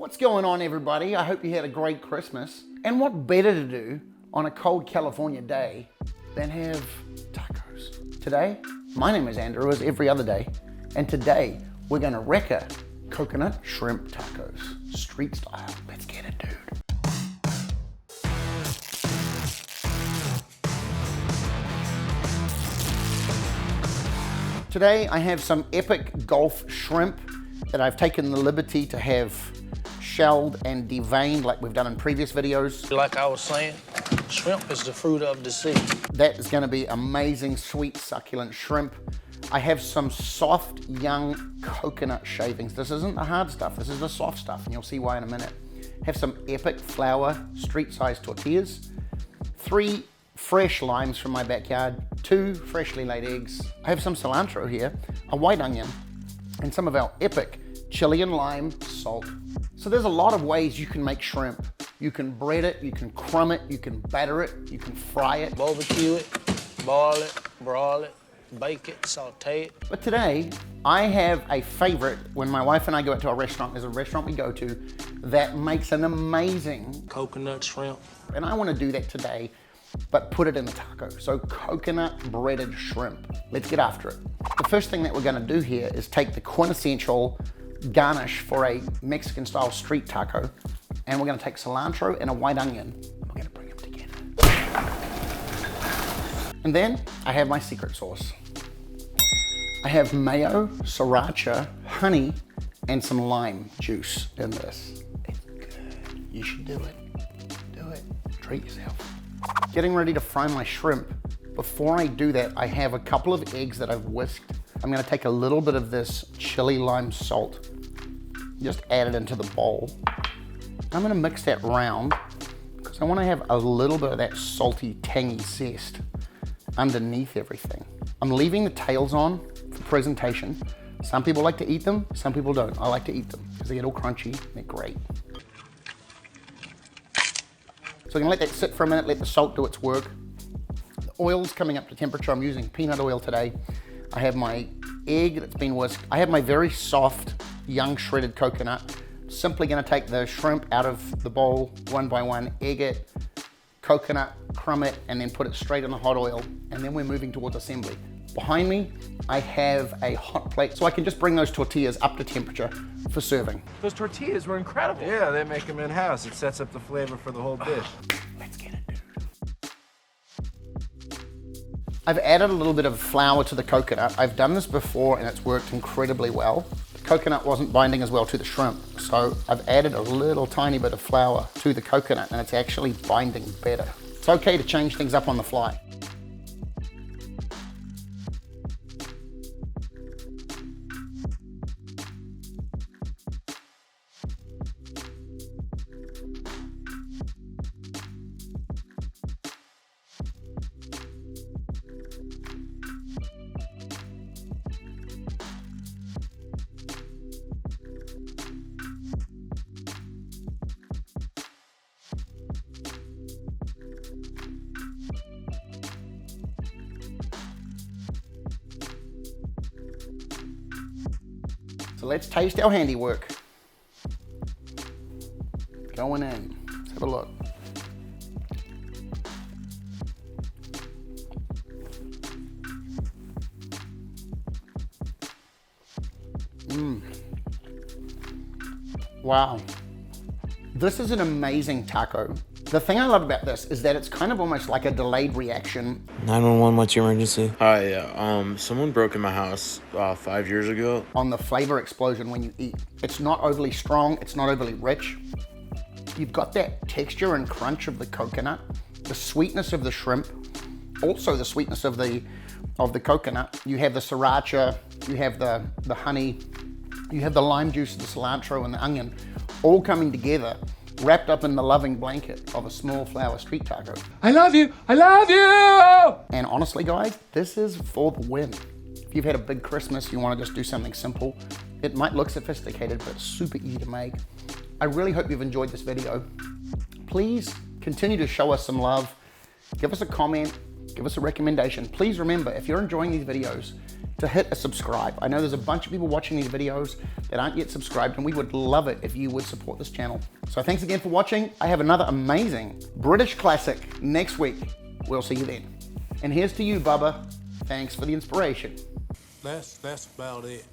What's going on, everybody? I hope you had a great Christmas. And what better to do on a cold California day than have tacos? Today, my name is Andrew, as every other day, and today we're gonna REKA Coconut Shrimp Tacos, street style. Let's get it, dude. Today I have some epic Gulf shrimp that I've taken the liberty to have shelled and deveined like we've done in previous videos. Like I was saying, shrimp is the fruit of the sea. That is gonna be amazing, sweet, succulent shrimp. I have some soft, young coconut shavings. This isn't the hard stuff, this is the soft stuff, and you'll see why in a minute. Have some epic flour, street-sized tortillas, 3 fresh limes from my backyard, 2 freshly laid eggs. I have some cilantro here, a white onion, and some of our epic chili and lime salt. So there's a lot of ways you can make shrimp. You can bread it, you can crumb it, you can batter it, you can fry it. Barbecue it, boil it, broil it, bake it, saute it. But today, I have a favorite when my wife and I go out to a restaurant. There's a restaurant we go to that makes an amazing Coconut shrimp. and I want to do that today, but put it in a taco. So coconut breaded shrimp. Let's get after it. The first thing that we're going to do here is take the quintessential garnish for a Mexican style street taco, and we're going to take cilantro and a white onion, and we're going to bring them together. And then I have my secret sauce. I have mayo, sriracha, honey, and some lime juice in this. It's good. You should do it. Do it. Treat yourself. Getting ready to fry my shrimp. Before I do that, I have a couple of eggs that I've whisked. I'm gonna take a little bit of this chili lime salt, just add it into the bowl. I'm gonna mix that round because I wanna have a little bit of that salty, tangy zest underneath everything. I'm leaving the tails on for presentation. Some people like to eat them, some people don't. I like to eat them because they get all crunchy and they're great. So I'm gonna let that sit for a minute, let the salt do its work. The oil's coming up to temperature. I'm using peanut oil today. I have my egg that's been whisked. I have my very soft, young shredded coconut. Simply gonna take the shrimp out of the bowl one by one, egg it, coconut, crumb it, and then put it straight in the hot oil. And then we're moving towards assembly. Behind me, I have a hot plate, so I can just bring those tortillas up to temperature for serving. Those tortillas were incredible. Yeah, they make them in-house. It sets up the flavor for the whole dish. Let's get it, dude. I've added a little bit of flour to the coconut. I've done this before and it's worked incredibly well. The coconut wasn't binding as well to the shrimp, so I've added a little tiny bit of flour to the coconut and it's actually binding better. It's okay to change things up on the fly. So let's taste our handiwork. Going in. Let's have a look. Wow. This is an amazing taco. The thing I love about this is that it's kind of almost like a delayed reaction. 911, what's your emergency? Hi, yeah. Someone broke in my house 5 years ago. On the flavor explosion when you eat. It's not overly strong, it's not overly rich. You've got that texture and crunch of the coconut, the sweetness of the shrimp, also the sweetness of the coconut. You have the sriracha, you have the honey, you have the lime juice, the cilantro, and the onion, all coming together, wrapped up in the loving blanket of a small flour street taco. I love you. I love you. And honestly, guys, this is for the win. If you've had a big Christmas, you want to just do something simple, it might look sophisticated, but it's super easy to make. I really hope you've enjoyed this video. Please continue to show us some love. Give us a comment, give us a recommendation. Please remember, if you're enjoying these videos, to hit a subscribe. I know there's a bunch of people watching these videos that aren't yet subscribed, and we would love it if you would support this channel. So thanks again for watching. I have another amazing British classic next week. We'll see you then. And here's to you, Bubba. Thanks for the inspiration. That's about it.